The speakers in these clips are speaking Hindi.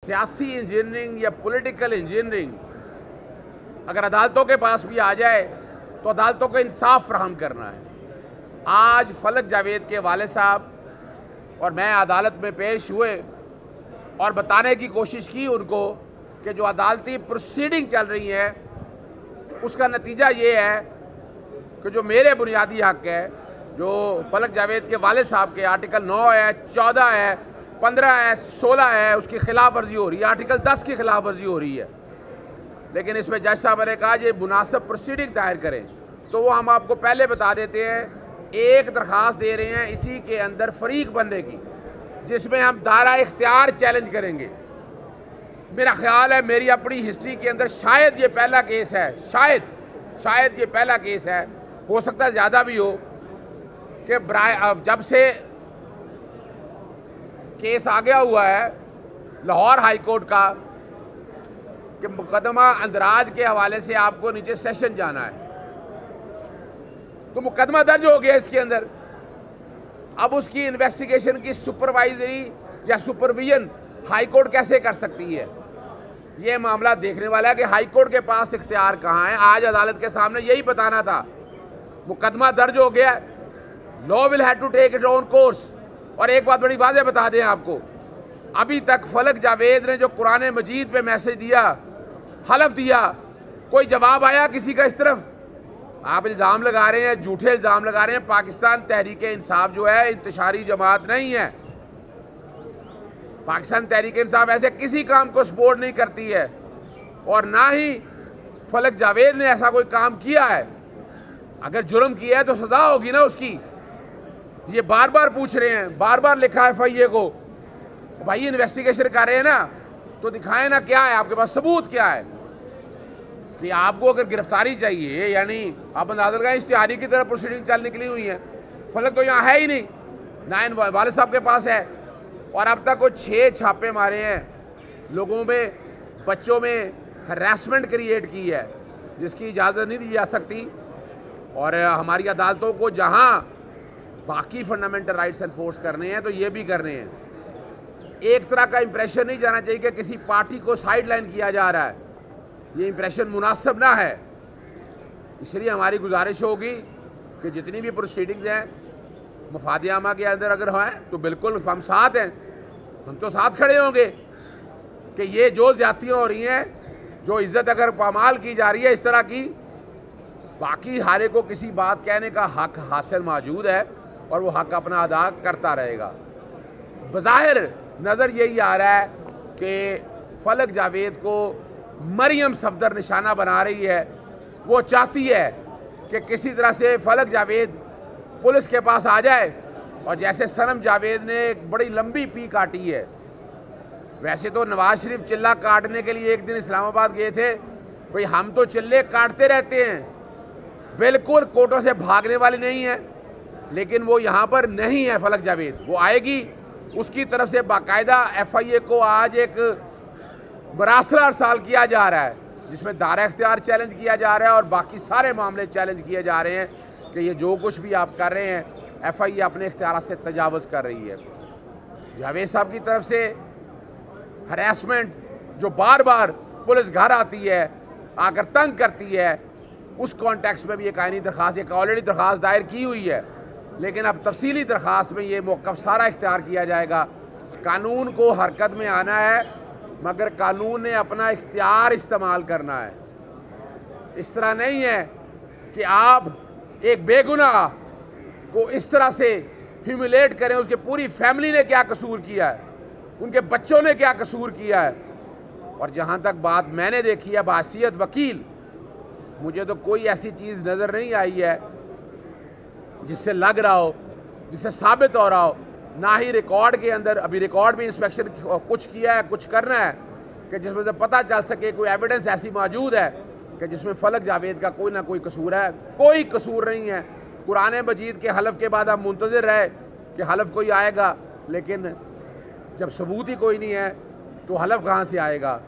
सियासी इंजीनियरिंग या पॉलिटिकल इंजीनियरिंग अगर अदालतों के पास भी आ जाए तो अदालतों को इंसाफ फराहम करना है। आज फलक जावेद के वाले साहब और मैं अदालत में पेश हुए और बताने की कोशिश की उनको कि जो अदालती प्रोसीडिंग चल रही है उसका नतीजा ये है कि जो मेरे बुनियादी हक है, जो फलक जावेद के वाले साहब के आर्टिकल 9 है, 14 है, 15 है, 16 है, उसकी खिलाफ वर्जी हो रही है, आर्टिकल 10 की खिलाफ वर्जी हो रही है। लेकिन इसमें जज साहब ने कहा ये मुनासिब प्रोसीडिंग दायर करें, तो वो हम आपको पहले बता देते हैं। एक दरख्वास्त दे रहे हैं इसी के अंदर फरीक बनने की, जिसमें हम दायरा इख्तियार चैलेंज करेंगे। मेरा ख्याल है मेरी अपनी हिस्ट्री के अंदर शायद ये पहला केस है, शायद ये पहला केस है, हो सकता है ज़्यादा भी हो, कि जब से केस आ गया हुआ है लाहौर हाई कोर्ट का कि मुकदमा अंदराज के हवाले से आपको नीचे सेशन जाना है, तो मुकदमा दर्ज हो गया इसके अंदर। अब उसकी इन्वेस्टिगेशन की सुपरवाइजरी या सुपरविजन हाई कोर्ट कैसे कर सकती है? ये मामला देखने वाला है कि हाई कोर्ट के पास इख्तियार कहाँ है। आज अदालत के सामने यही बताना था, मुकदमा दर्ज हो गया, law will have to take it own course. और एक बात बड़ी वाज़ेह बता दें आपको, अभी तक फलक जावेद ने जो कुरान मजीद पे मैसेज दिया, हलफ दिया, कोई जवाब आया किसी का इस तरफ? आप इल्ज़ाम लगा रहे हैं, झूठे इल्ज़ाम लगा रहे हैं। पाकिस्तान तहरीक इंसाफ जो है इंतशारी जमात नहीं है। पाकिस्तान तहरीक इंसाफ ऐसे किसी काम को सपोर्ट नहीं करती है, और ना ही फलक जावेद ने ऐसा कोई काम किया है। अगर जुर्म किया है तो सज़ा होगी ना उसकी। ये बार बार पूछ रहे हैं, बार बार लिखा है FIA को, भाई इन्वेस्टिगेशन कर रहे हैं ना, तो दिखाएं ना क्या है आपके पास, सबूत क्या है कि आपको अगर गिरफ्तारी चाहिए, यानी आप अंदाजा लगाएं इश्तिहारी की तरह प्रोसीडिंग चल निकली हुई है। फलक तो यहाँ है ही नहीं, ना इन वाले साहब के पास है। और अब तक वो 6 छापे मारे हैं, लोगों में, बच्चों में हरासमेंट क्रिएट की है, जिसकी इजाज़त नहीं दी जा सकती। और हमारी अदालतों को जहाँ बाकी फंडामेंटल राइट्स एनफोर्स करने हैं तो ये भी करने हैं। एक तरह का इंप्रेशन नहीं जाना चाहिए कि किसी पार्टी को साइडलाइन किया जा रहा है, ये इंप्रेशन मुनासिब ना है। इसलिए हमारी गुजारिश होगी कि जितनी भी प्रोसीडिंग्स हैं मफाद आमा के अंदर अगर हैं तो बिल्कुल हम साथ हैं, हम तो साथ खड़े होंगे कि ये जो ज़्यादतियाँ हो रही हैं, जो इज़्ज़त अगर पामाल की जा रही है इस तरह की, बाकी हारे को किसी बात कहने का हक हासिल मौजूद है और वो हक अपना अदा करता रहेगा। बज़ाहिर नज़र यही आ रहा है कि फलक जावेद को मरियम सफदर निशाना बना रही है। वो चाहती है कि किसी तरह से फलक जावेद पुलिस के पास आ जाए, और जैसे सनम जावेद ने एक बड़ी लंबी पी काटी है। वैसे तो नवाज शरीफ चिल्ला काटने के लिए एक दिन इस्लामाबाद गए थे, भाई हम तो चिल्ले काटते रहते हैं, बिल्कुल कोर्टों से भागने वाले नहीं है। लेकिन वो यहाँ पर नहीं है फलक जावेद, वो आएगी। उसकी तरफ से बाकायदा FIA को आज एक बरासरा अरसाल किया जा रहा है, जिसमें दायरा इख्तियार चैलेंज किया जा रहा है और बाकी सारे मामले चैलेंज किए जा रहे हैं कि ये जो कुछ भी आप कर रहे हैं FIA अपने इख्तियार से तजावज़ कर रही है। जावेद साहब की तरफ से हरासमेंट जो बार बार पुलिस घर आती है, आकर तंग करती है, उस कॉन्टेक्स्ट में भी एक आईनी दरख्वास्त, एक ऑलरेडी दरख्वास्त दायर की हुई है, लेकिन अब तफसीली दरख्वास्त में ये मौक़िफ़ सारा इख्तियार किया जाएगा। कानून को हरकत में आना है, मगर कानून ने अपना इख्तियार इस्तेमाल करना है। इस तरह नहीं है कि आप एक बेगुनाह को इस तरह से ह्यूमिलेट करें। उसके पूरी फैमिली ने क्या कसूर किया है, उनके बच्चों ने क्या कसूर किया है। और जहाँ तक बात मैंने देखी है बासियत वकील, मुझे तो कोई ऐसी चीज़ नज़र नहीं आई है जिससे लग रहा हो, जिससे साबित हो रहा हो, ना ही रिकॉर्ड के अंदर, अभी रिकॉर्ड में इंस्पेक्शन कुछ किया है, कुछ करना है कि जिसमें से पता चल सके कोई एविडेंस ऐसी मौजूद है कि जिसमें फलक जावेद का कोई ना कोई कसूर है। कोई कसूर नहीं है। कुरान मजीद के हलफ के बाद आप मुंतज़िर रहे कि हलफ कोई आएगा, लेकिन जब सबूत ही कोई नहीं है तो हलफ कहाँ से आएगा।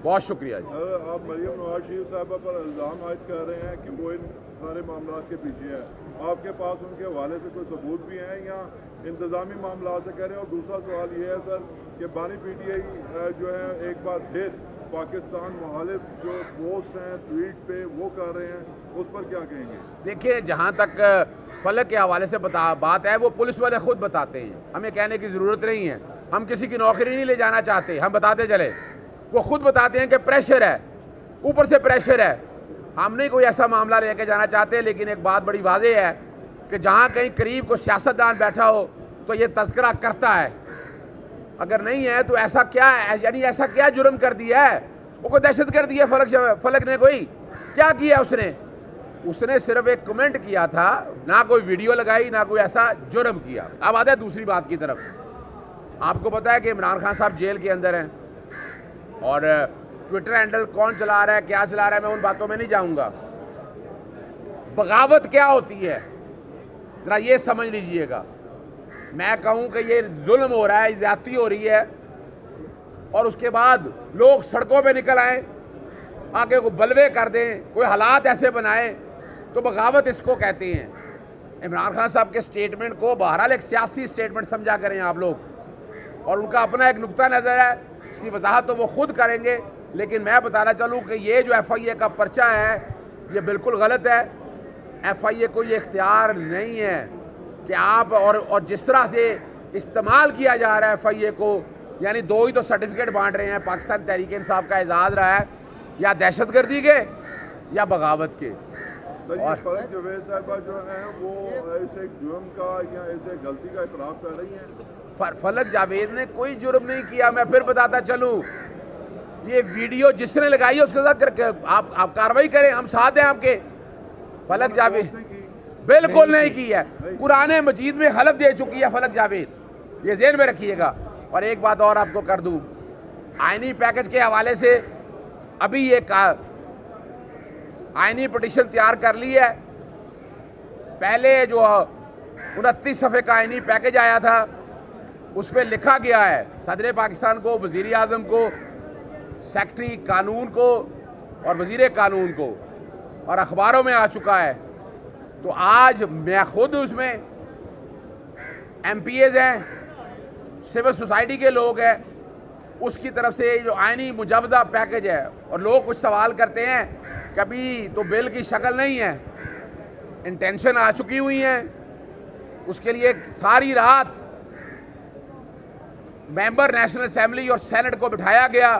बहुत शुक्रिया जी। आप मरियम नवाज शरीफ साहबा पर इल्ज़ाम आयद कर रहे हैं कि वो इन सारे मामलों के पीछे है, आपके पास उनके हवाले से कोई सबूत भी हैं या इंतज़ामी मामला से करें। और दूसरा सवाल ये है सर कि बानी PTI जो है एक बार फिर पाकिस्तान मुखालिफ जो पोस्ट हैं ट्वीट पे वो कर रहे हैं, उस पर क्या कहेंगे? देखिए, जहाँ तक फलक के हवाले से बात है वो पुलिस वाले खुद बताते हैं, हमें कहने की ज़रूरत नहीं है। हम किसी की नौकरी नहीं ले जाना चाहते, हम बताते चले। वो खुद बताते हैं कि प्रेशर है, ऊपर से प्रेशर है। हम नहीं कोई ऐसा मामला लेके जाना चाहते, लेकिन एक बात बड़ी वाज़ेह है कि जहाँ कहीं करीब को सियासतदान बैठा हो तो ये तस्करा करता है। अगर नहीं है तो ऐसा क्या है, यानी ऐसा क्या जुर्म कर दिया है? वो कोई दहशत कर दी है फलक ने? कोई क्या किया उसने सिर्फ एक कमेंट किया था, ना कोई वीडियो लगाई, ना कोई ऐसा जुर्म किया। अब आता है दूसरी बात की तरफ। आपको पता है कि इमरान खान साहब जेल के अंदर हैं और ट्विटर हैंडल कौन चला रहा है, क्या चला रहा है, मैं उन बातों में नहीं जाऊंगा। बगावत क्या होती है जरा ये समझ लीजिएगा। मैं कहूं कि ये जुल्म हो रहा है, ज्यादती हो रही है, और उसके बाद लोग सड़कों पे निकल आए, आगे को बलवे कर दें, कोई हालात ऐसे बनाए, तो बगावत इसको कहते हैं। इमरान खान साहब के स्टेटमेंट को बहरहाल एक सियासी स्टेटमेंट समझा करें आप लोग, और उनका अपना एक नुक्ता नज़र है, इसकी वजाहत तो वो खुद करेंगे। लेकिन मैं बताना चलूँ कि ये जो FIA का पर्चा है ये बिल्कुल गलत है। FIA को ये इख्तियार नहीं है कि आप और जिस तरह से इस्तेमाल किया जा रहा है FIA को, यानी दो ही तो सर्टिफिकेट बांट रहे हैं, पाकिस्तान तहरीक इंसाफ का एजाज़ रहा है, या दहशतगर्दी के या बगावत के। और फलक जावेद साहिबा जो है वो ऐसे जुर्म का या ऐसे गलती का इतराफ़ कर रही हैं। फलक जावेद ने कोई जुर्म नहीं किया। मैं फिर बताता चलूँ, ये वीडियो जिसने लगाई है उसके साथ करके आप कार्रवाई करें, हम साथ हैं आपके। फलक जावेद बिल्कुल नहीं की है, कुरान मजीद में हलफ दे चुकी है फलक जावेद, ये ज़हन में रखिएगा। और एक बात और आपको कर दूँ, आईनी पैकेज के हवाले से अभी ये आईनी पिटीशन तैयार कर ली है। पहले जो 29 सफ़े का आईनी पैकेज आया था उस पर लिखा गया है सदर पाकिस्तान को, वज़ीर आज़म को, सेक्रेटरी कानून को और वज़ीर कानून को, और अखबारों में आ चुका है। तो आज मैं खुद उसमें MPAs हैं, सिविल सोसाइटी के लोग हैं, उसकी तरफ से जो आईनी मुजवज़ा पैकेज है, और लोग कुछ सवाल करते हैं कभी तो बिल की शक्ल नहीं है, इंटेंशन आ चुकी हुई हैं। उसके लिए सारी रात मेंबर नेशनल असेंबली और सेनेट को बिठाया गया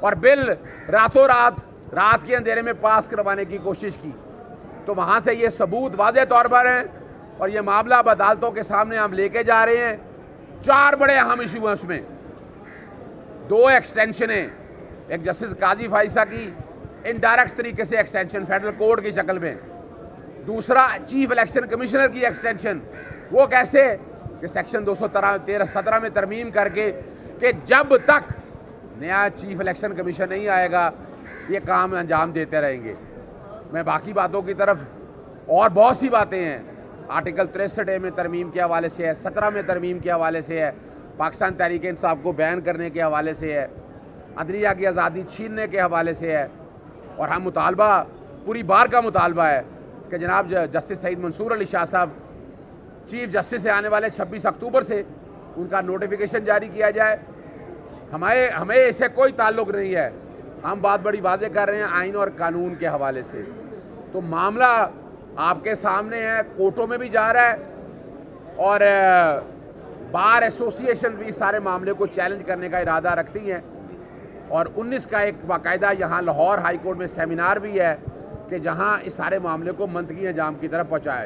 और बिल रातों रात के अंधेरे में पास करवाने की कोशिश की। तो वहाँ से ये सबूत वाज़े तौर पर हैं, और ये मामला अब अदालतों के सामने हम लेके जा रहे हैं। 4 बड़े अहम इशू हैं उसमें, 2 एक्सटेंशन हैं, एक जस्टिस काजी फाइसा की इनडायरेक्ट तरीके से एक्सटेंशन फेडरल कोर्ट की शक्ल में, दूसरा चीफ इलेक्शन कमिश्नर की एक्सटेंशन। वो कैसे कि सेक्शन 213 में तरमीम करके कि जब तक नया चीफ इलेक्शन कमीशन नहीं आएगा ये काम अंजाम देते रहेंगे। मैं बाकी बातों की तरफ, और बहुत सी बातें हैं, आर्टिकल 63 में तरमीम के हवाले से है, 17 में तरमीम के हवाले से है, पाकिस्तान तहरीक इंसाफ को बैन करने के हवाले से है, अदलिया की आज़ादी छीनने के हवाले से है। और हम मुतालबा, पूरी बार का मुतालबा है कि जनाब जस्टिस सईद मंसूर अली शाह साहब चीफ जस्टिस से आने वाले 26 अक्टूबर से उनका नोटिफिकेशन जारी किया जाए। हमें इससे कोई ताल्लुक़ नहीं है, हम बात बड़ी वाज़ेह कर रहे हैं आइन और कानून के हवाले से। तो मामला आपके सामने है, कोर्टों में भी जा रहा है, और बार एसोसिएशन भी सारे मामले को चैलेंज करने का इरादा रखती हैं। और 19 का एक बाकायदा यहाँ लाहौर हाई कोर्ट में सेमिनार भी है कि जहाँ इस सारे मामले को मंतकी अंजाम की तरफ पहुँचाया जाए।